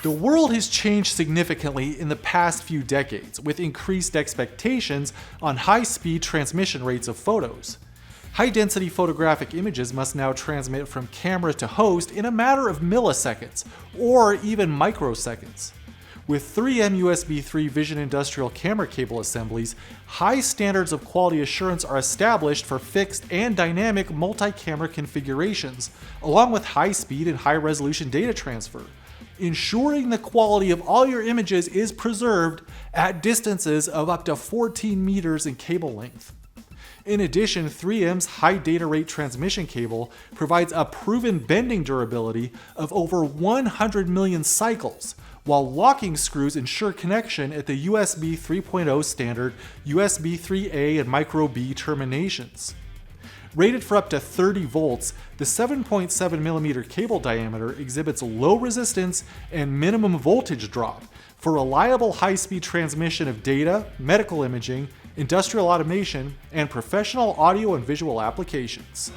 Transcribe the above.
The world has changed significantly in the past few decades, with increased expectations on high-speed transmission rates of photos. High-density photographic images must now transmit from camera to host in a matter of milliseconds, or even microseconds. With 3M USB3 Vision Industrial camera cable assemblies, high standards of quality assurance are established for fixed and dynamic multi-camera configurations, along with high-speed and high-resolution data transfer, ensuring the quality of all your images is preserved at distances of up to 14 meters in cable length. In addition, 3M's high data rate transmission cable provides a proven bending durability of over 100 million cycles, while locking screws ensure connection at the USB 3.0 standard USB 3A and Micro B terminations. Rated for up to 30 volts, the 7.7mm cable diameter exhibits low resistance and minimum voltage drop for reliable high-speed transmission of data, medical imaging, industrial automation, and professional audio and visual applications.